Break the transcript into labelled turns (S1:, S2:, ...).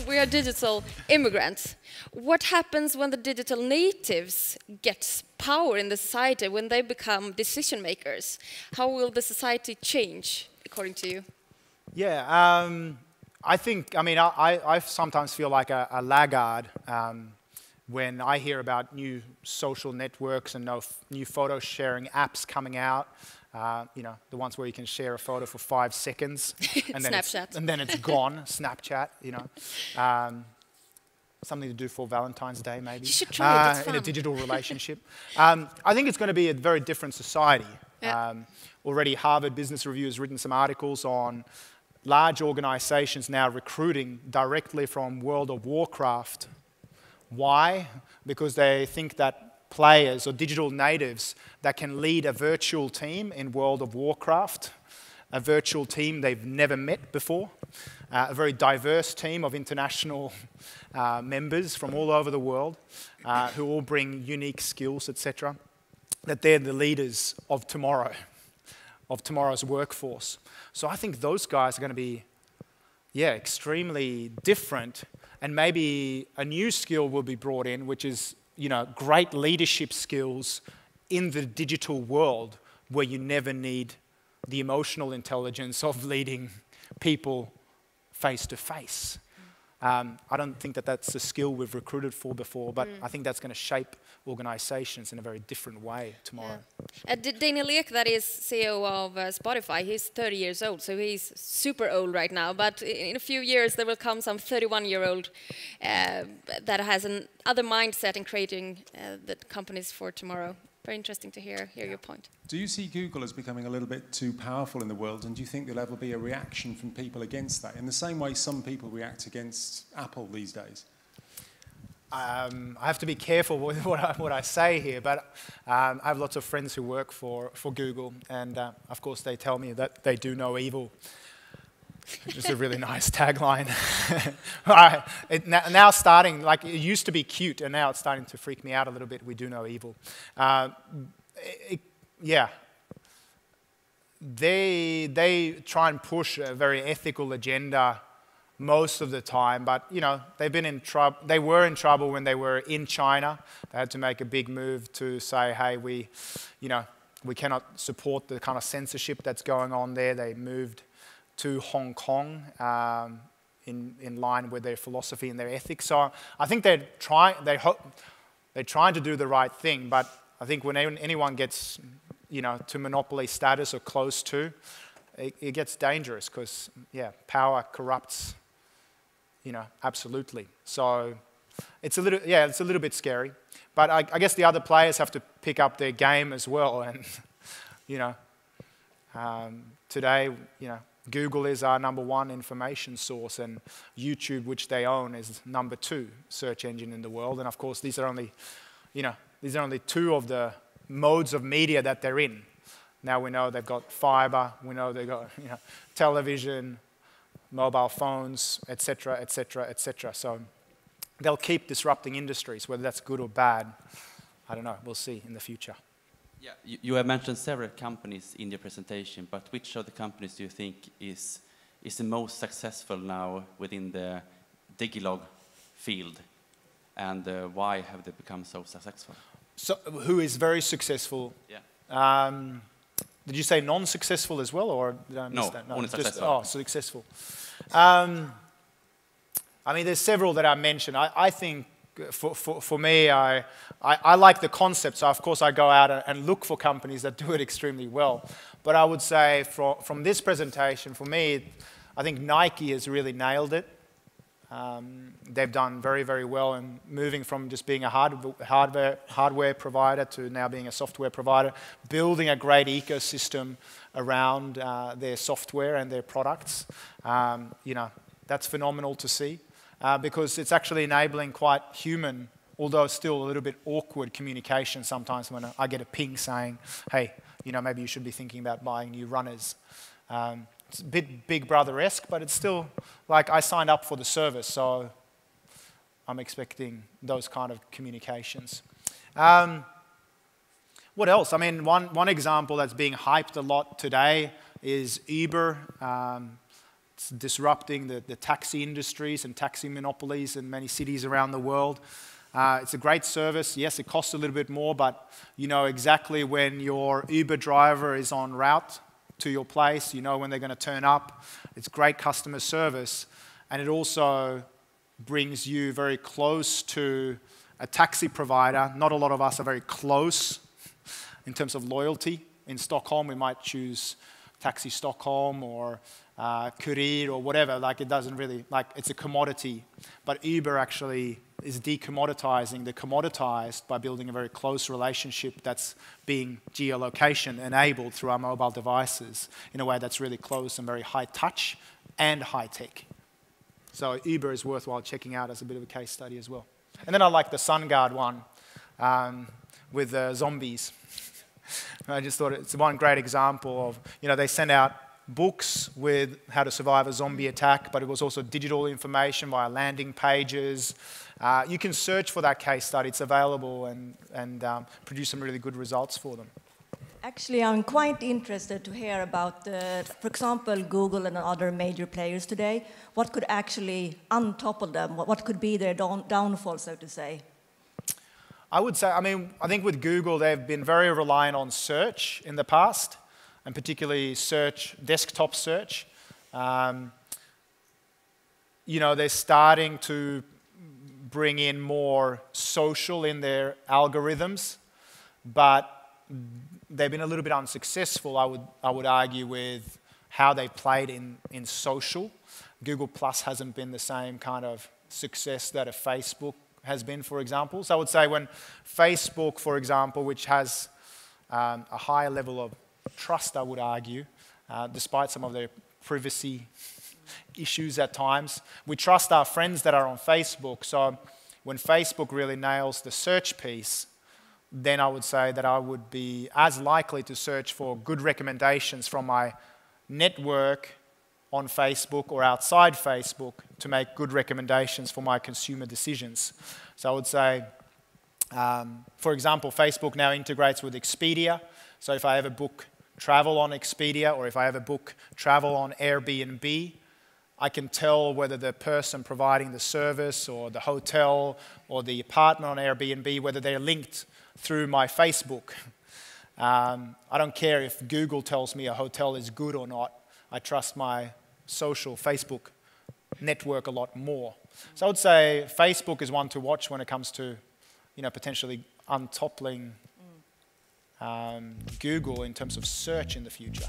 S1: we are digital immigrants. What happens when the digital natives get power in the society, when they become decision makers? How will the society change, according to you?
S2: Yeah, I think, I mean, I sometimes feel like a laggard when I hear about new social networks and new photo sharing apps coming out. You know, the ones where you can share a photo for 5 seconds and then
S1: Snapchat.
S2: and then it's gone. Snapchat, you know. Something to do for Valentine's Day, maybe.
S1: You should try it, it's
S2: in a
S1: fun.
S2: digital relationship. I think it's going to be a very different society.
S1: Yeah.
S2: Already Harvard Business Review has written some articles on large organizations now recruiting directly from World of Warcraft. Why? Because they think that players or digital natives that can lead a virtual team in World of Warcraft, a virtual team they've never met before, a very diverse team of international members from all over the world who all bring unique skills, etc., that they're the leaders of tomorrow, of tomorrow's workforce. So I think those guys are going to be, yeah, extremely different, and maybe a new skill will be brought in, which is, you know, great leadership skills in the digital world where you never need the emotional intelligence of leading people face to face. I don't think that that's a skill we've recruited for before, but I think that's going to shape organizations in a very different way tomorrow.
S1: Yeah. Daniel Ek, that is CEO of Spotify, he's 30 years old, so he's super old right now, but in a few years there will come some 31-year-old that has another mindset in creating the companies for tomorrow. Very interesting to hear your point.
S3: Do you see Google as becoming a little bit too powerful in the world, and do you think there'll ever be a reaction from people against that, in the same way some people react against Apple these days?
S2: I have to be careful with what I say here, but I have lots of friends who work for Google, and of course they tell me that they do no evil. Just a really nice tagline. Now starting, like it used to be cute, and now it's starting to freak me out a little bit. We do no evil. Yeah. They try and push a very ethical agenda most of the time, but you know they've been in trouble. They were in trouble when they were in China. They had to make a big move to say, hey, we cannot support the kind of censorship that's going on there. They moved to Hong Kong in line with their philosophy and their ethics. So I think they're trying to do the right thing, but I think when anyone gets, you know, to monopoly status or close to, it gets dangerous because, yeah, power corrupts, you know, absolutely. So it's a little bit scary. But I guess the other players have to pick up their game as well. And, you know, today, you know, Google is our #1 information source, and YouTube, which they own, is #2 search engine in the world. And of course, these are only 2 of the modes of media that they're in. Now we know they've got fiber, we know they've got, you know, television, mobile phones, etc., etc., etc. So they'll keep disrupting industries, whether that's good or bad. I don't know. We'll see in the future.
S4: Yeah, you have mentioned several companies in your presentation, but which of the companies do you think is the most successful now within the Digilog field, and why have they become so successful?
S2: So, who is very successful?
S4: Yeah.
S2: Did you say non-successful as well, or did I miss
S4: no,
S2: that?
S4: No, only successful.
S2: Oh, successful. I mean, there's several that I mentioned. I think for me, I like the concept, so of course I go out and look for companies that do it extremely well. But I would say from this presentation, for me, I think Nike has really nailed it. They've done very, very well in moving from just being a hardware provider to now being a software provider, building a great ecosystem around their software and their products. You know, that's phenomenal to see because it's actually enabling quite human, although still a little bit awkward communication sometimes when I get a ping saying, hey, you know, maybe you should be thinking about buying new runners. It's a bit Big Brother-esque, but it's still like I signed up for the service, so I'm expecting those kind of communications. What else? I mean, one example that's being hyped a lot today is Uber. It's disrupting the taxi industries and taxi monopolies in many cities around the world. It's a great service. Yes, it costs a little bit more, but you know exactly when your Uber driver is en route to your place. You know when they're going to turn up. It's great customer service. And it also brings you very close to a taxi provider. Not a lot of us are very close in terms of loyalty. In Stockholm, we might choose Taxi Stockholm or Kurir or whatever. Like, it doesn't really, like, it's a commodity. But Uber actually is decommoditizing the commoditized by building a very close relationship that's being geolocation enabled through our mobile devices in a way that's really close and very high touch and high tech. So Uber is worthwhile checking out as a bit of a case study as well. And then I like the SunGuard one with zombies. I just thought it's one great example of, you know, they sent out books with how to survive a zombie attack, but it was also digital information via landing pages. You can search for that case study. It's available and produce some really good results for them.
S5: Actually, I'm quite interested to hear about, for example, Google and other major players today. What could actually untopple them? What could be their downfall, so to say?
S2: I would say, I think with Google, they've been very reliant on search in the past, and particularly search, desktop search. You know, they're starting to bring in more social in their algorithms, but they've been a little bit unsuccessful, I would argue, with how they played in social. Google Plus hasn't been the same kind of success that a Facebook has been, for example. So I would say when Facebook, for example, which has a higher level of trust, I would argue, despite some of their privacy issues at times, we trust our friends that are on Facebook. So when Facebook really nails the search piece, then I would say that I would be as likely to search for good recommendations from my network on Facebook or outside Facebook to make good recommendations for my consumer decisions. So I would say, for example, Facebook now integrates with Expedia. So if I ever book travel on Expedia or if I ever book travel on Airbnb, I can tell whether the person providing the service or the hotel or the apartment on Airbnb, whether they're linked through my Facebook. I don't care if Google tells me a hotel is good or not. I trust my social Facebook network a lot more. So I would say Facebook is one to watch when it comes to, you know, potentially untoppling Google in terms of search in the future.